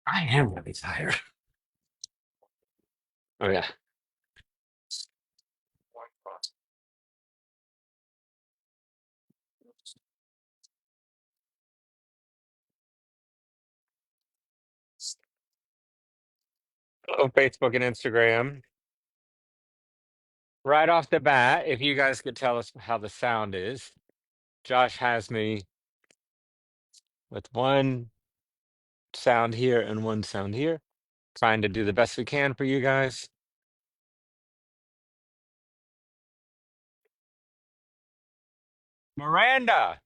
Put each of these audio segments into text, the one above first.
I am really tired. Oh yeah. Oh, Facebook and Instagram. Right off the bat, if you guys could tell us how the sound is, Josh has me with one sound here and one sound here, trying to do the best we can for you guys. Miranda,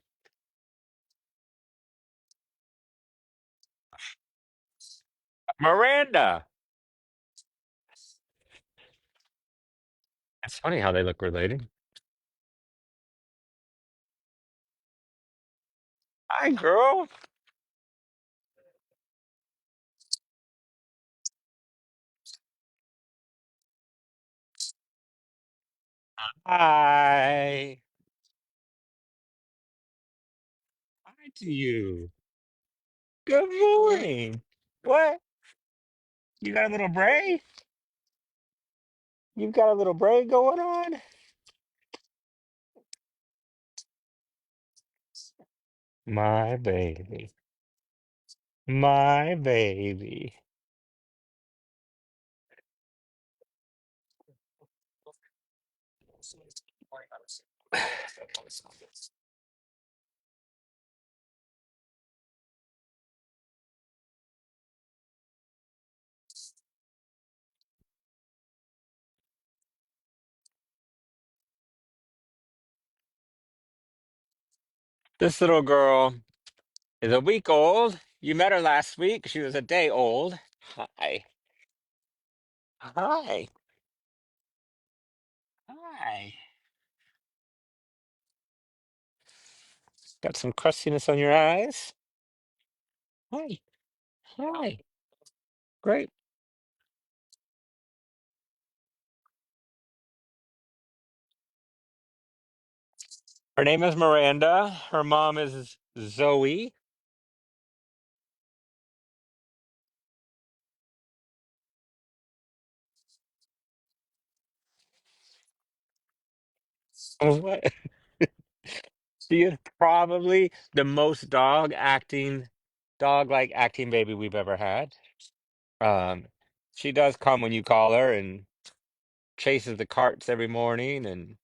Miranda. It's funny how they look related. Hi, girl. Hi. Hi to you. Good morning. What? You got a little braid? You've got a little braid going on? My baby. My baby. This little girl is a week old. You met her last week. She was a day old. Hi. Hi. Hi. Got some crustiness on your eyes. Hi. Hi. Great. Her name is Miranda. Her mom is Zoe. What? She is probably the most dog like acting baby we've ever had. Um, she does come when you call her and chases the carts every morning, and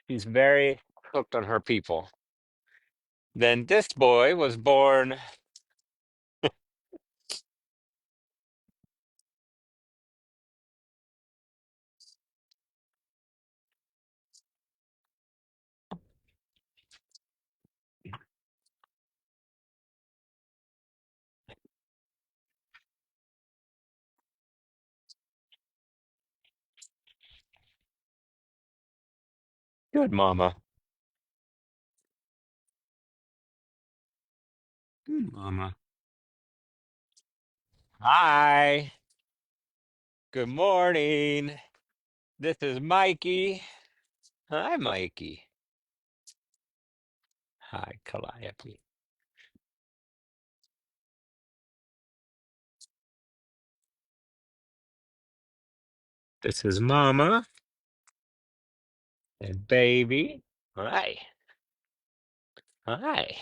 she's very hooked on her people. Then this boy was born. Good mama. Good mama. Hi. Good morning. This is Mikey. Hi, Mikey. Hi, Calliope. This is Mama and baby. Hi. Hi.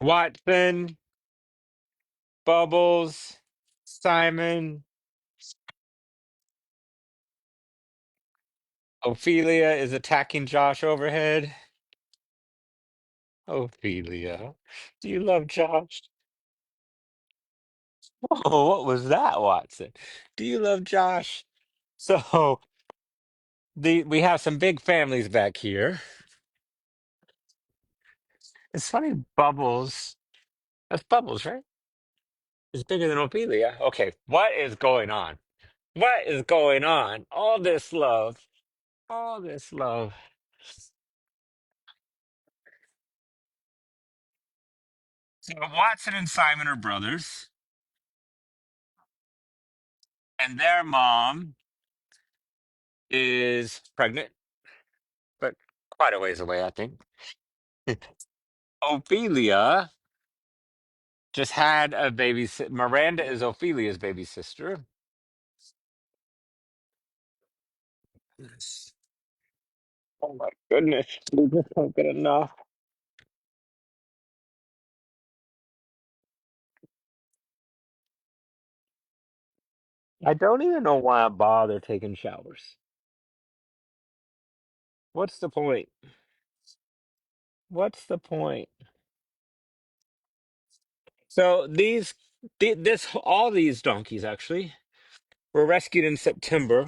Watson, Bubbles, Simon, Ophelia is attacking Josh overhead. Ophelia. Do you love Josh? Oh, what was that, Watson? Do you love Josh? So we have some big families back here. It's funny, Bubbles. That's Bubbles, right? It's bigger than Ophelia. Okay, what is going on? What is going on? All this love. All this love. So Watson and Simon are brothers, and their mom is pregnant. quite a ways away, I think. Ophelia just had a baby. Miranda is Ophelia's baby sister. Yes. Oh my goodness, we just don't get enough. I don't even know why I bother taking showers. What's the point? What's the point? So all these donkeys actually were rescued in September,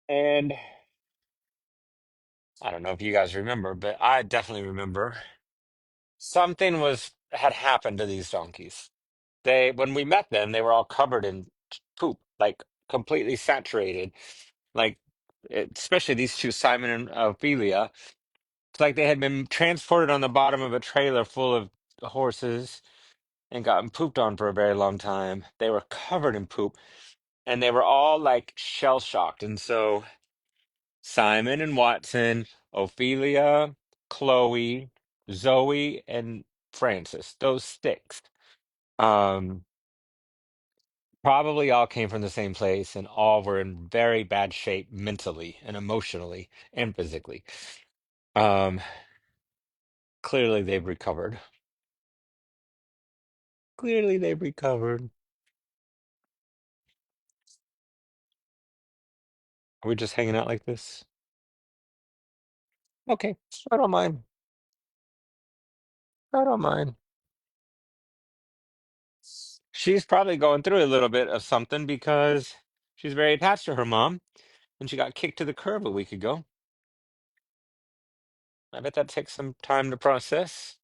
and I don't know if you guys remember, but I definitely remember something was had happened to these donkeys. They when we met them, they were all covered in poop, like completely saturated, like especially these two, Simon and Ophelia. It's like they had been transported on the bottom of a trailer full of horses and gotten pooped on for a very long time. They were covered in poop and they were all like shell shocked. And so Simon and Watson, Ophelia, Chloe, Zoe, and Francis, those sticks, um, probably all came from the same place and all were in very bad shape mentally and emotionally and physically. Um, clearly they've recovered. Clearly they've recovered. Are we just hanging out like this? Okay, I don't mind. I don't mind. She's probably going through a little bit of something because she's very attached to her mom and she got kicked to the curb a week ago. I bet that takes some time to process,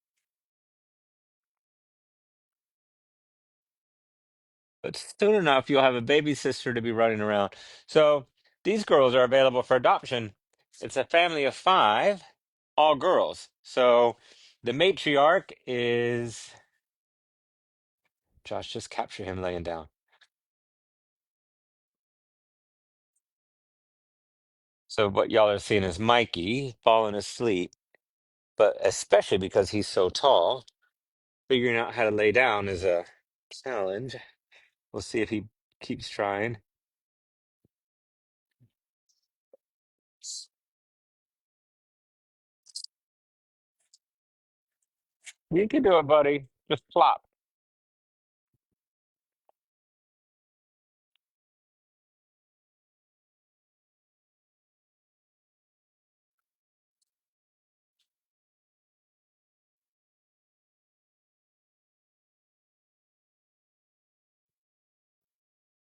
but soon enough, you'll have a baby sister to be running around. So these girls are available for adoption. It's a family of five, all girls. So the matriarch is Josh, just capture him laying down. So what y'all are seeing is Mikey falling asleep, but especially because he's so tall, figuring out how to lay down is a challenge. We'll see if he keeps trying. You can do it, buddy. Just plop.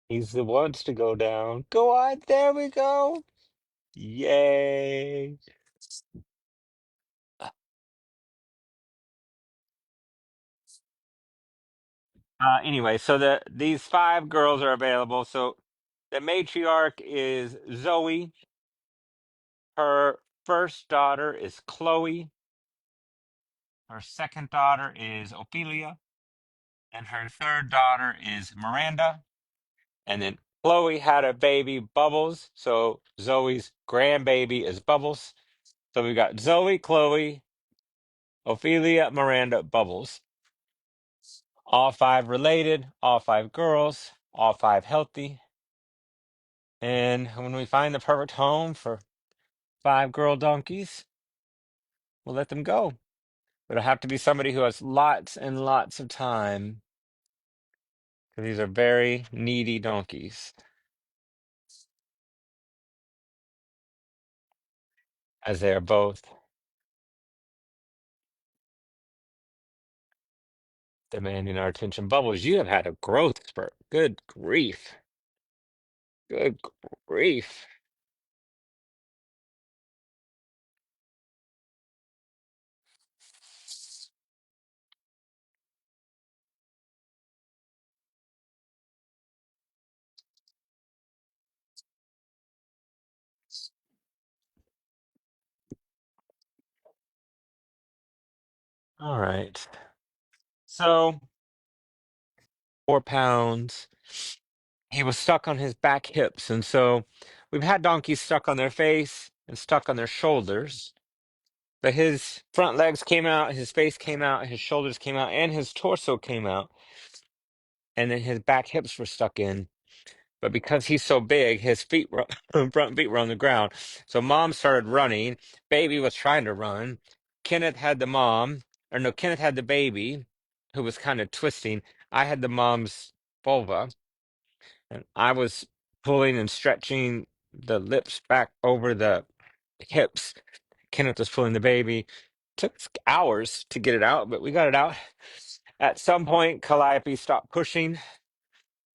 He's the ones to go down. Go on, there we go. Yay. Anyway, so these five girls are available. So the matriarch is Zoe. Her first daughter is Chloe. Her second daughter is Ophelia. And her third daughter is Miranda. And then Chloe had a baby, Bubbles. So Zoe's grandbaby is Bubbles. So we got Zoe, Chloe, Ophelia, Miranda, Bubbles. All five related, all five girls, all five healthy. And when we find the perfect home for five girl donkeys, we'll let them go. But it'll have to be somebody who has lots and lots of time because these are very needy donkeys, as they are both demanding our attention. Bubbles, you have had a growth spurt. Good grief. Good grief. All right. So, 4 pounds. He was stuck on his back hips. And so we've had donkeys stuck on their face. and stuck on their shoulders. But his front legs came out, his face came out, his shoulders came out, and his torso came out. And then his back hips were stuck in. But because he's so big, his feet were front feet were on the ground. So mom started running. Baby was trying to run. Kenneth had the mom, or no, Kenneth had the baby, who was kind of twisting. I had the mom's vulva, and I was pulling and stretching the lips back over the hips. Kenneth was pulling the baby. Took us hours to get it out, but we got it out. At some point, Calliope stopped pushing.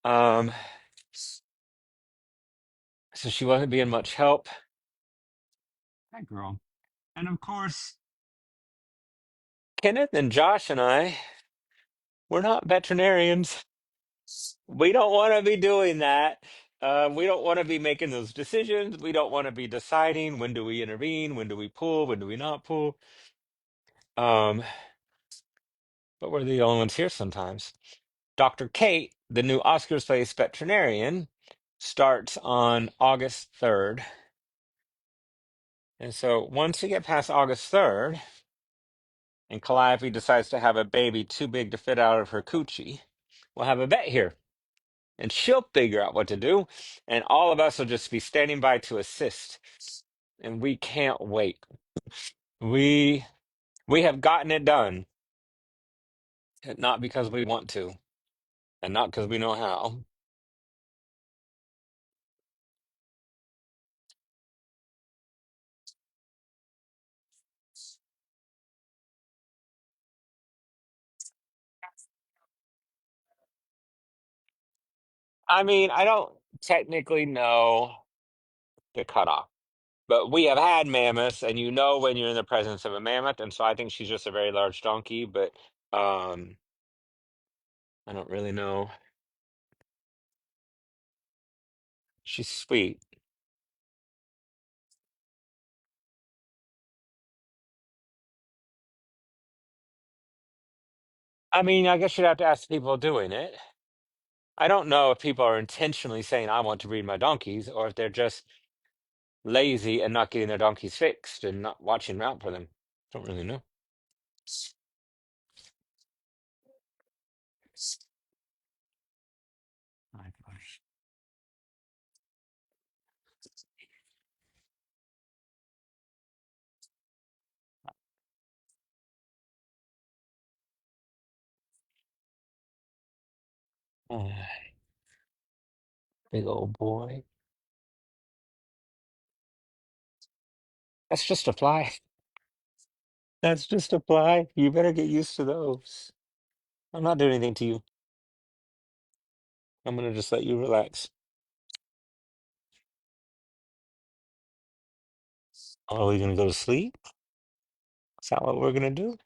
Um, so she wasn't being much help. Hi, girl. And of course, Kenneth and Josh and I, we're not veterinarians. We don't want to be doing that. We don't want to be making those decisions. We don't want to be deciding when do we intervene, when do we pull, when do we not pull. Um, but we're the only ones here sometimes. Dr. Kate, the new Oscars Place veterinarian, starts on August 3rd. And so once we get past August 3rd, and Calliope decides to have a baby too big to fit out of her coochie, we'll have a vet here. And she'll figure out what to do. And all of us will just be standing by to assist. And we can't wait. We we have gotten it done, not because we want to, and not because we know how. I mean, I don't technically know the cutoff, but we have had mammoths, and you know when you're in the presence of a mammoth, and so I think she's just a very large donkey, but um I don't really know. She's sweet. I mean, I guess you'd have to ask the people doing it. I don't know if people are intentionally saying I want to breed my donkeys, or if they're just lazy and not getting their donkeys fixed and not watching out for them. Don't really know. My gosh. Big old boy. That's just a fly. That's just a fly. You better get used to those. I'm not doing anything to you. I'm gonna just let you relax. Are we gonna go to sleep? Is that what we're gonna do?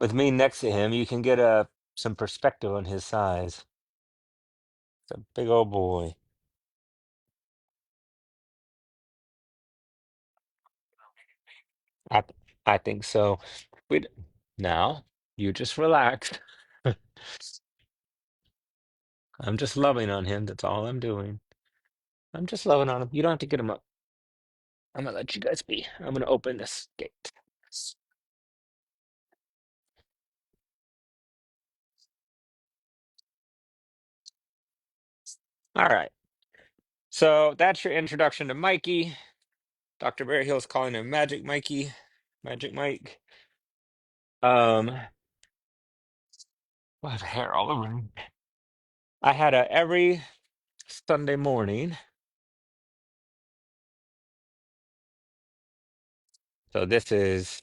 With me next to him, you can get some perspective on his size. It's a big old boy. I I think so. We now you just relax. I'm just loving on him. That's all I'm doing. I'm just loving on him. You don't have to get him up. I'm gonna let you guys be. I'm gonna open this gate. All right. So that's your introduction to Mikey. Dr. Bear Hill's calling him Magic Mikey, Magic Mike. Um, I have hair all over him. I had a every Sunday morning. So this is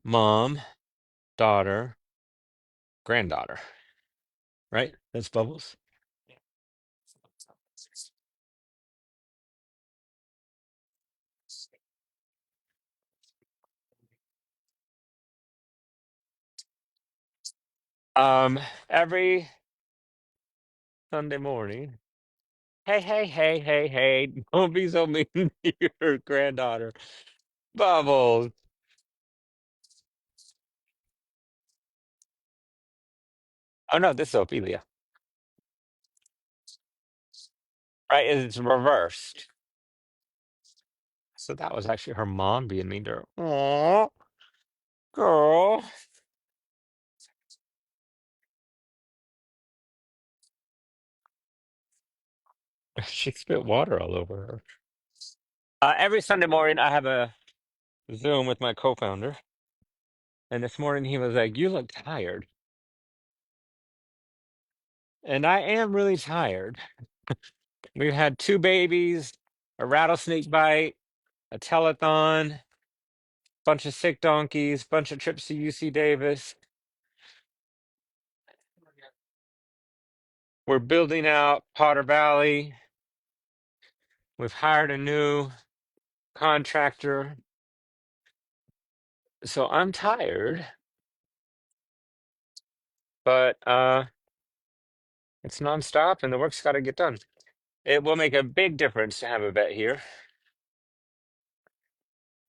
mom, daughter, granddaughter, right? That's Bubbles. Um, every Sunday morning. Hey, hey, hey, hey, hey. Don't be so mean to your granddaughter. Bubbles. Oh no, this is Ophelia. Right? It's reversed. So that was actually her mom being mean to her. Aw, girl. She spit water all over her. Every Sunday morning, I have a Zoom with my co-founder, and this morning he was like, "You look tired," and I am really tired. We've had two babies, a rattlesnake bite, a telethon, bunch of sick donkeys, bunch of trips to UC Davis. We're building out Potter Valley. We've hired a new contractor, so I'm tired, but it's nonstop, and the work's got to get done. It will make a big difference to have a vet here.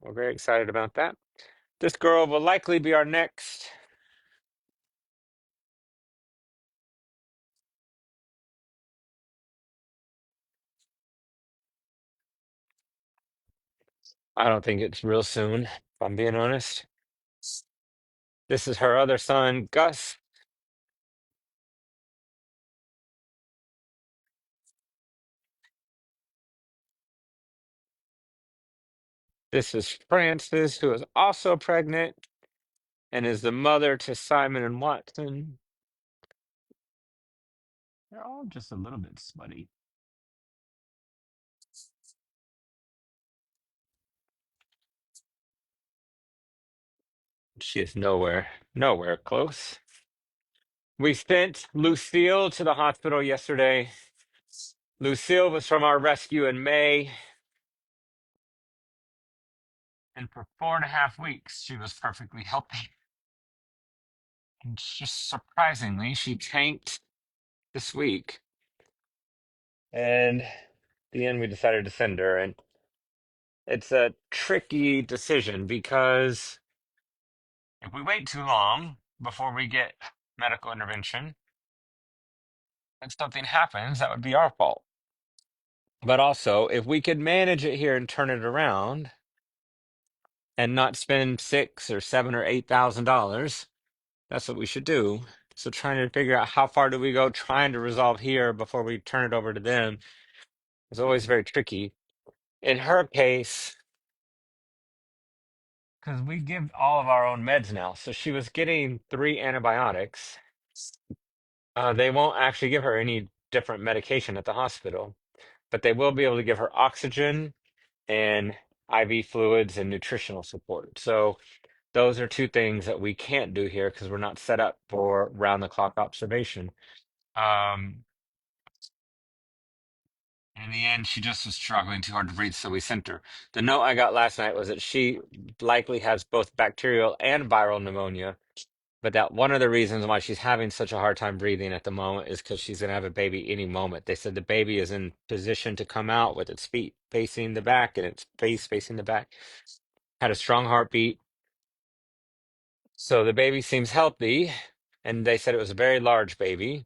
We're very excited about that. This girl will likely be our next. I don't think it's real soon, if I'm being honest. This is her other son, Gus. This is Frances, who is also pregnant and is the mother to Simon and Watson. They're all just a little bit smutty. She is nowhere close. We sent Lucille to the hospital yesterday. Lucille was from our rescue in May, and for 4.5 weeks, she was perfectly healthy. And just surprisingly, she tanked this week. And the end, we decided to send her. And it's a tricky decision because if we wait too long before we get medical intervention, and something happens, that would be our fault. But also, if we could manage it here and turn it around and not spend six or seven or $8,000, that's what we should do. So trying to figure out how far do we go trying to resolve here before we turn it over to them is always very tricky. In her case, because we give all of our own meds now, so she was getting 3 antibiotics. They won't actually give her any different medication at the hospital, but they will be able to give her oxygen and IV fluids and nutritional support. So those are two things that we can't do here because we're not set up for round the clock observation. Um, in the end, she just was struggling too hard to breathe, so we sent her. The note I got last night was that she likely has both bacterial and viral pneumonia, but that one of the reasons why she's having such a hard time breathing at the moment is because she's going to have a baby any moment. They said the baby is in position to come out with its feet facing the back and its face facing the back. Had a strong heartbeat. So the baby seems healthy, and they said it was a very large baby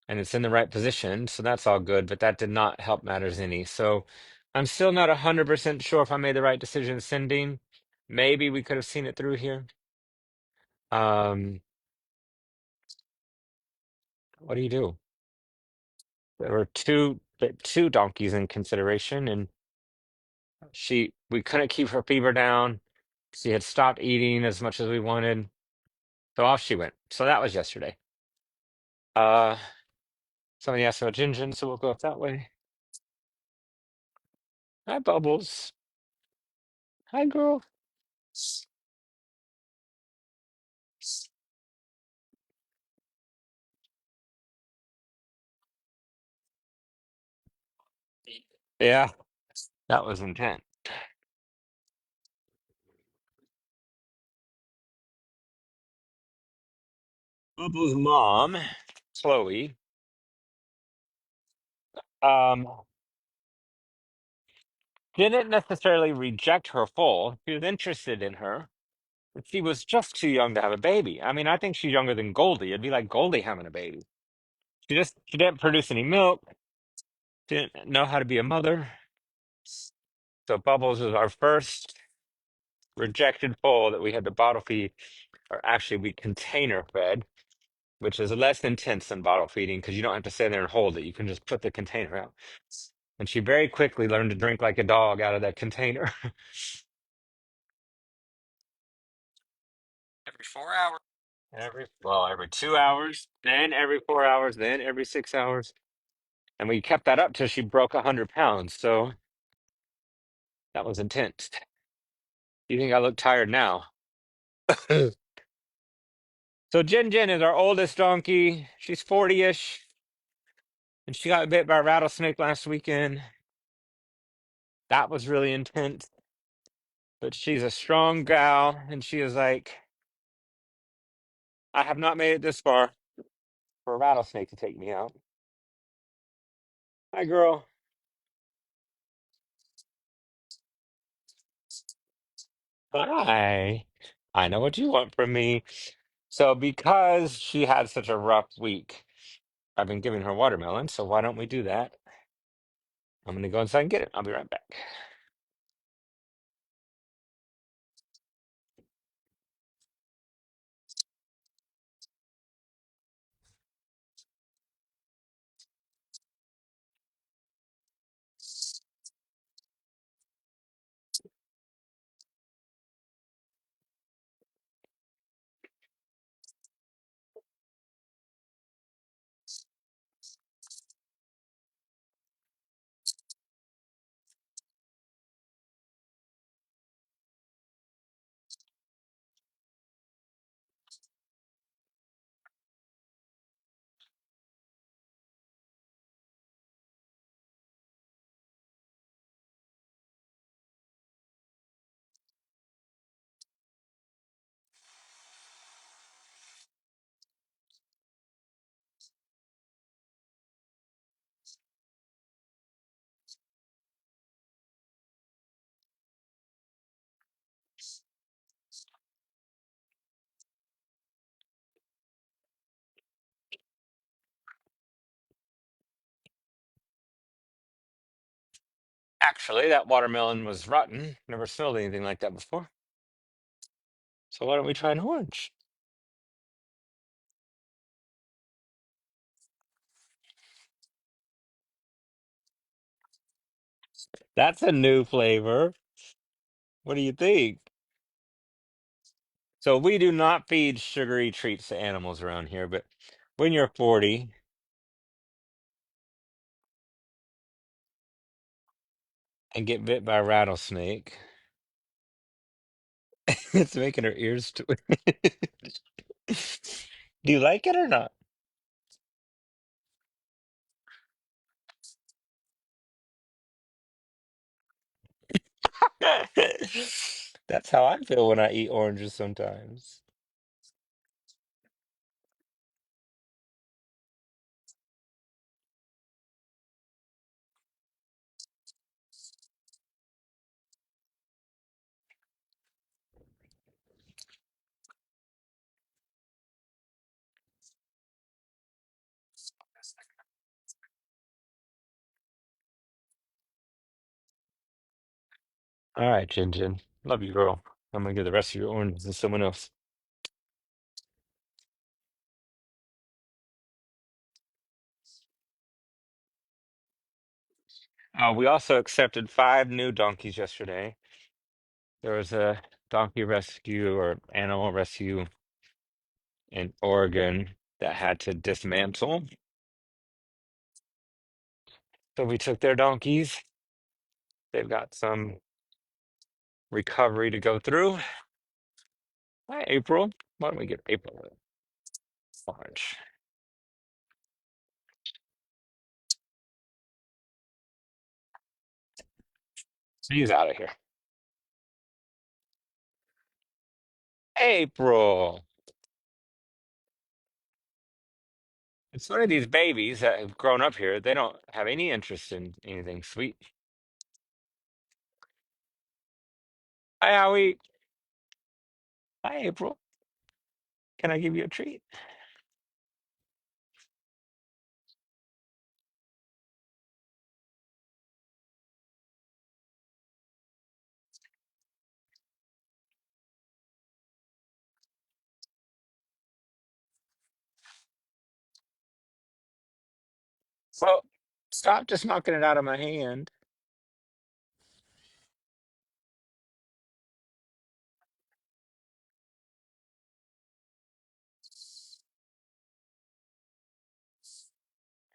and it's in the right position, so that's all good, but that did not help matters any. So I'm still not 100% sure if I made the right decision sending. Maybe we could have seen it through here. Um, what do you do? There were two donkeys in consideration, and we couldn't keep her fever down. She had stopped eating as much as we wanted, so off she went. So that was yesterday. Uh, Somebody asked about Jinjin, so we'll go up that way. Hi, Bubbles. Hi, girl. Yeah, that was intense. Bubbles' mom, Chloe, Um, didn't necessarily reject her full. She was interested in her, but she was just too young to have a baby. I mean, I think she's younger than Goldie. It'd be like Goldie having a baby. She didn't produce any milk, didn't know how to be a mother. So Bubbles was our first rejected foal that we had to bottle feed, or actually we container fed, which is less intense than bottle feeding because you don't have to sit there and hold it. You can just put the container out. And she very quickly learned to drink like a dog out of that container. Every 4 hours. Every 2 hours, then every 4 hours, then every 6 hours. And we kept that up till she broke 100 pounds. So that was intense. You think I look tired now? So Jin Jin is our oldest donkey. She's 40-ish. And she got bit by a rattlesnake last weekend. That was really intense. But she's a strong gal, and she is like, I have not made it this far for a rattlesnake to take me out. Hi, girl. Hi. I know what you want from me. So, because she had such a rough week, I've been giving her watermelon. So, why don't we do that? I'm going to go inside and get it. I'll be right back. Actually, that watermelon was rotten. Never smelled anything like that before. So, why don't we try an orange? That's a new flavor. What do you think? So we do not feed sugary treats to animals around here, but when you're 40 and get bit by a rattlesnake, it's making her ears twitch. Do you like it or not? That's how I feel when I eat oranges sometimes. All right, Jin Jin. Love you, girl. I'm gonna give the rest of your oranges to someone else. We also accepted 5 new donkeys yesterday. There was a donkey rescue or animal rescue in Oregon that had to dismantle. So we took their donkeys. They've got some recovery to go through. Hi, April. Why don't we get April a lunch? She's out of here. April. It's one of these babies that have grown up here. They don't have any interest in anything sweet. Hi, Howie. Hi, April. Can I give you a treat? Well, stop just knocking it out of my hand.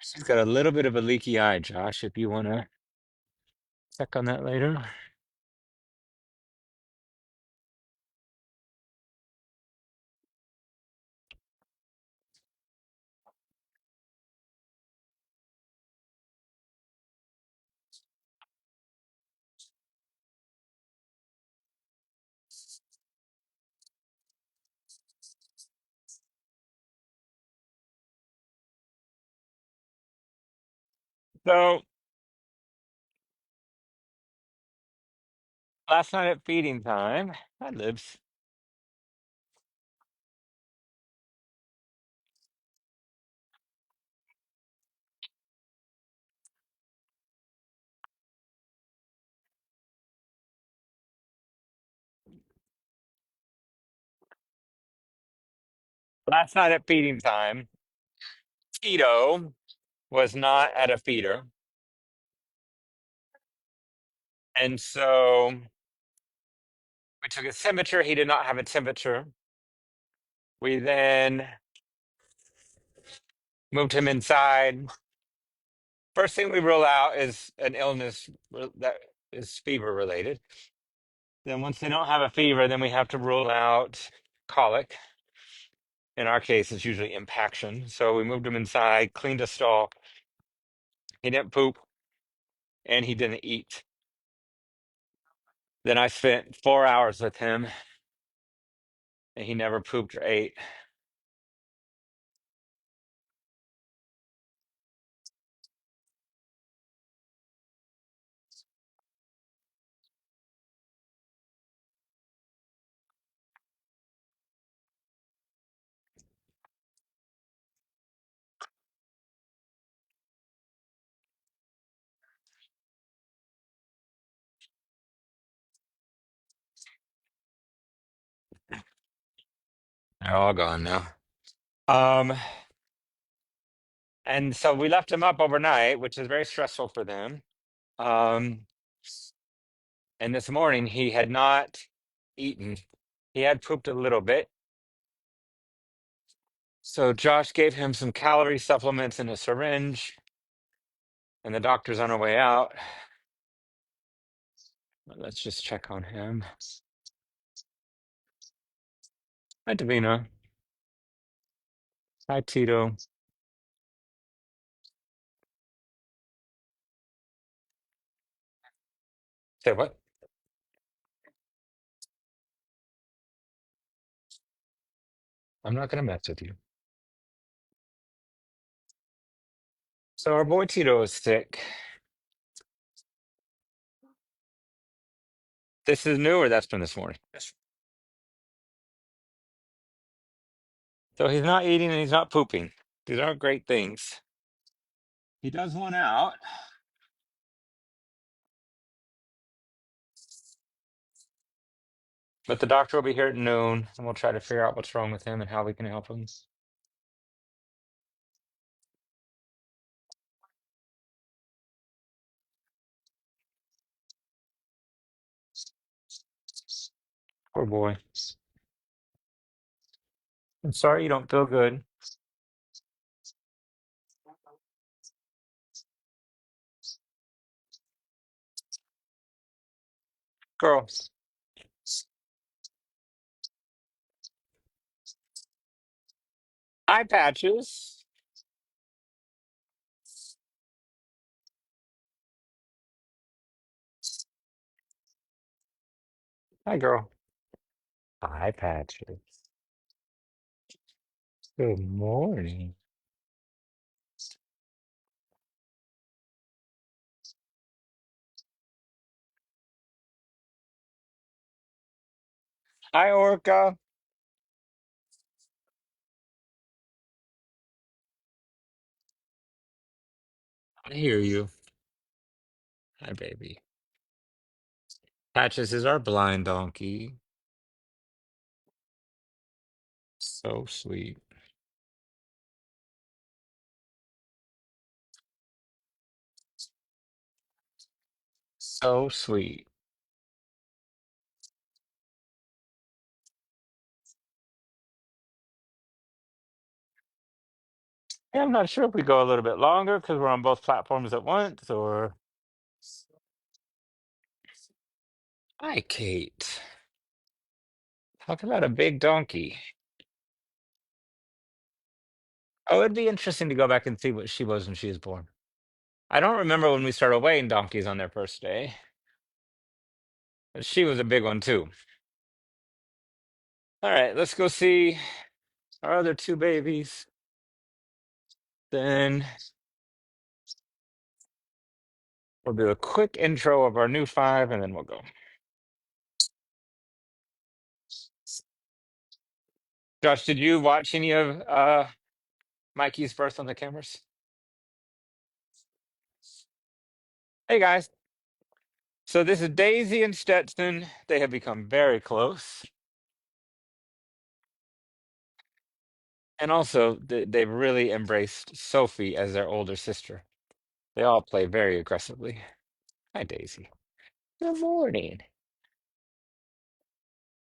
She's got a little bit of a leaky eye, Josh, if you want to check on that later. So last night at feeding time, hi, Libs. Last night at feeding time, Tito was not at a feeder. And so we took his temperature. He did not have a temperature. We then moved him inside. First thing we rule out is an illness that is fever related. Then once they don't have a fever, then we have to rule out colic. In our case, it's usually impaction. So we moved him inside, cleaned a stall. He didn't poop and he didn't eat. Then I spent 4 hours with him and he never pooped or ate. They're all gone now. Um, and so we left him up overnight, which is very stressful for them. Um, and this morning he had not eaten. He had pooped a little bit. So Josh gave him some calorie supplements in a syringe, and the doctor's on her way out. Let's just check on him. Hi, Davina. Hi, Tito. Say what? I'm not gonna mess with you. So our boy Tito is sick. This is new, or that's from this morning. So he's not eating and he's not pooping. These aren't great things. He does want out. But the doctor will be here at noon, and we'll try to figure out what's wrong with him and how we can help him. Poor boy. I'm sorry you don't feel good. Girl, eye patches. Hi, girl. Eye patches. Good morning. Hi, Orca. I hear you. Hi, baby. Patches is our blind donkey. So sweet. So sweet. Yeah, I'm not sure if we go a little bit longer because we're on both platforms at once or. Hi, Kate. Talk about a big donkey. Oh, it'd be interesting to go back and see what she was when she was born. I don't remember when we started weighing donkeys on their first day. But she was a big one too. All right, let's go see our other two babies. Then we'll do a quick intro of our new five and then we'll go. Josh, did you watch any of Mikey's birth on the cameras? Hey guys. So this is Daisy and Stetson. They have become very close. And also, they've really embraced Sophie as their older sister. They all play very aggressively. Hi, Daisy. Good morning.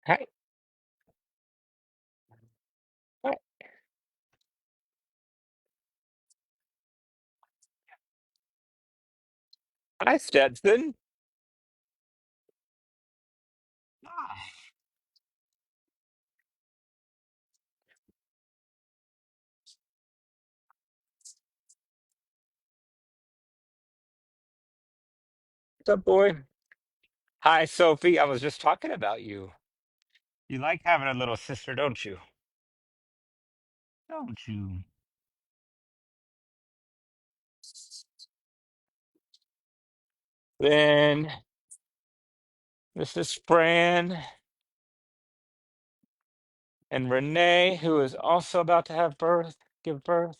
Hi. Hi, hi Stetson. Hi. What's up, boy? Hi, Sophie. I was just talking about you. You like having a little sister, don't you? Don't you? Then this is Fran and Renee, who is also about to give birth.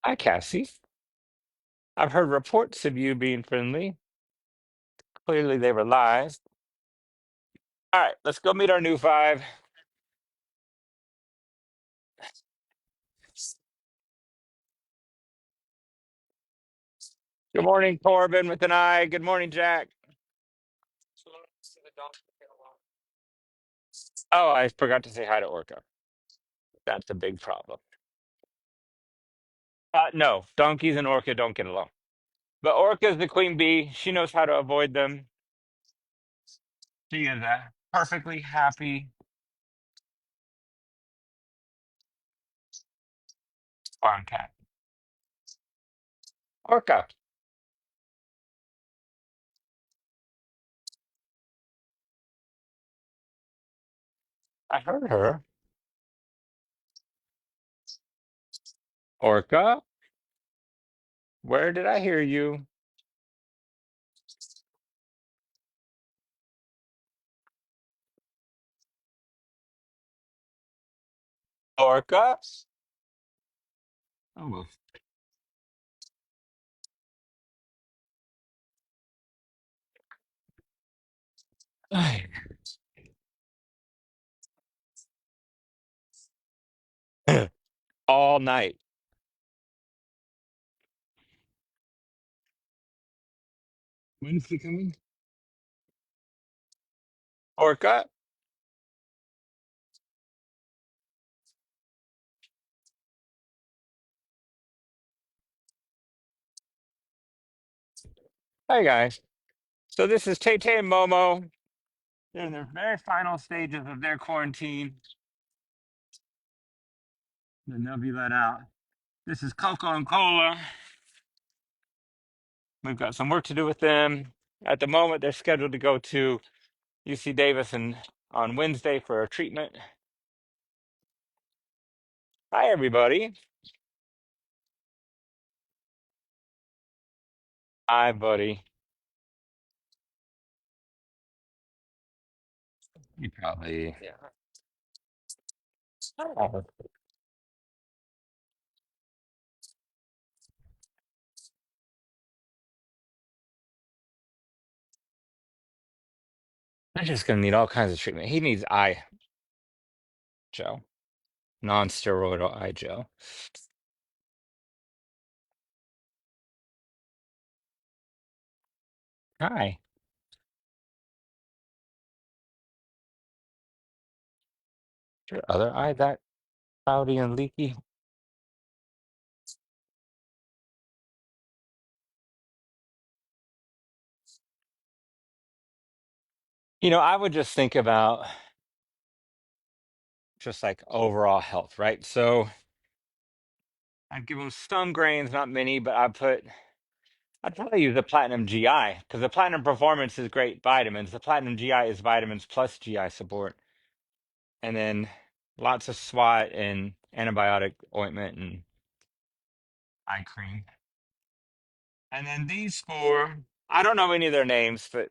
Hi, Cassie. I've heard reports of you being friendly. Clearly, they were lies. All right, let's go meet our new five. Good morning, Corbin with an I. Good morning, Jack. Oh, I forgot to say hi to Orca. That's a big problem. No, donkeys and Orca don't get along. But Orca's the queen bee. She knows how to avoid them. She is a perfectly happy farm cat. Orca. I heard her. Orca, where did I hear you? Orca? Oh, well. Ay. All night. When's he coming? Orca? Hey, guys. So this is Tay Tay and Momo. They're in their very final stages of their quarantine. Then they'll be let out. This is Coco and Cola. We've got some work to do with them. At the moment, they're scheduled to go to UC Davis and on Wednesday for a treatment. Hi, everybody. Hi, buddy. You probably. Oh. I'm just gonna need all kinds of treatment. He needs eye gel, non-steroidal eye gel. Hi. Your other eye that cloudy and leaky? I would just think about just like overall health, right? So I'd give him some grains, not many, but I'd probably use the Platinum GI because the Platinum Performance is great vitamins. The Platinum GI is vitamins plus GI support. And then lots of SWAT and antibiotic ointment and eye cream. And then these four, I don't know any of their names, but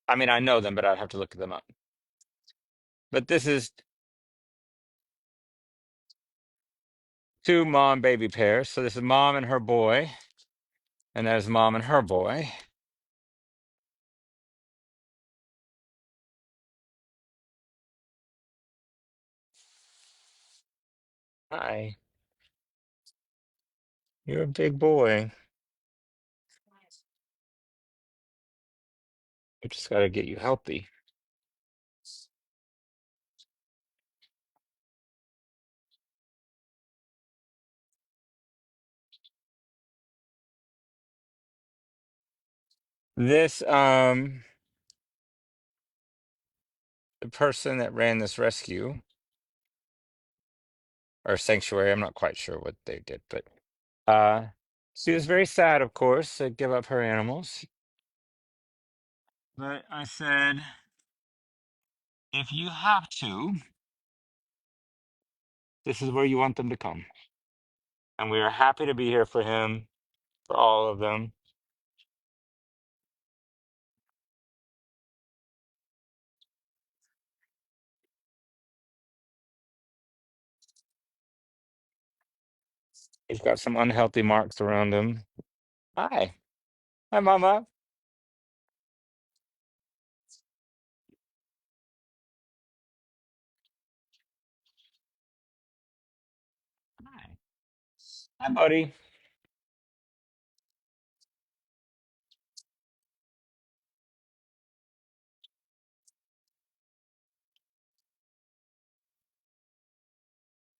I mean, I know them, but I'd have to look them up. But this is two mom baby pairs. So this is mom and her boy, and there's mom and her boy. Hi, you're a big boy. We just got to get you healthy. This, the person that ran this rescue or sanctuary, I'm not quite sure what they did, but uh, she was very sad, of course, to give up her animals. But I said, if you have to, this is where you want them to come. And we are happy to be here for him, for all of them. He's got some unhealthy marks around him. Hi. Hi, Mama. Hi. Hi, buddy.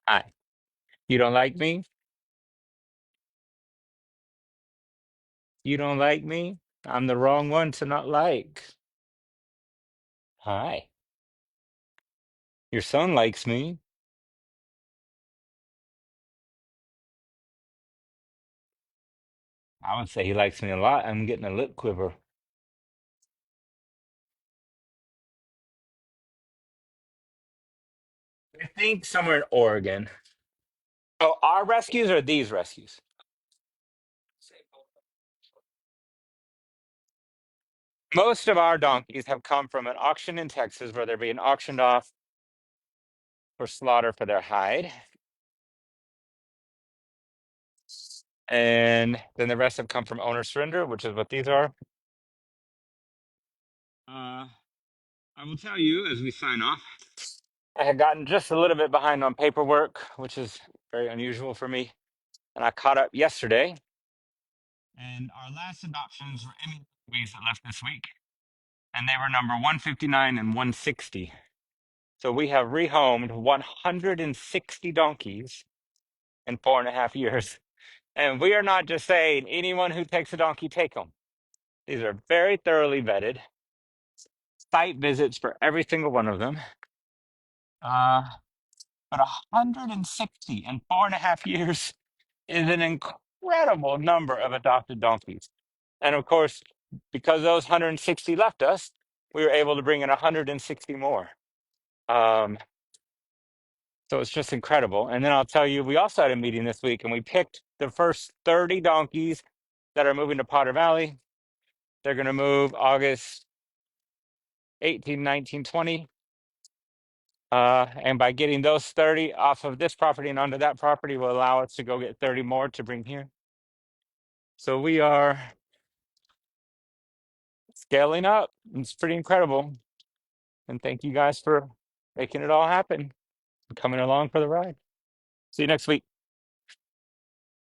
Hi. You don't like me? You don't like me? I'm the wrong one to not like. Hi. Your son likes me. I would say he likes me a lot. I'm getting a lip quiver. I think somewhere in Oregon. Oh, our rescues or these rescues? Most of our donkeys have come from an auction in Texas where they're being auctioned off for slaughter for their hide. And then the rest have come from owner surrender, which is what these are. Uh, I will tell you as we sign off. I had gotten just a little bit behind on paperwork, which is very unusual for me. And I caught up yesterday. And our last adoptions were Emmy babies that left this week. And they were number 159 and 160. So we have rehomed 160 donkeys in 4.5 years. And we are not just saying anyone who takes a donkey, take them. These are very thoroughly vetted site visits for every single one of them. Uh, but 160 in 4.5 years is an incredible number of adopted donkeys. And of course, because those 160 left us, we were able to bring in 160 more. Um, So it's just incredible. And then I'll tell you, we also had a meeting this week and we picked the first 30 donkeys that are moving to Potter Valley. They're going to move August 18, 19, 20. And by getting those 30 off of this property and onto that property will allow us to go get 30 more to bring here. So we are scaling up. It's pretty incredible. And thank you guys for making it all happen and coming along for the ride. See you next week.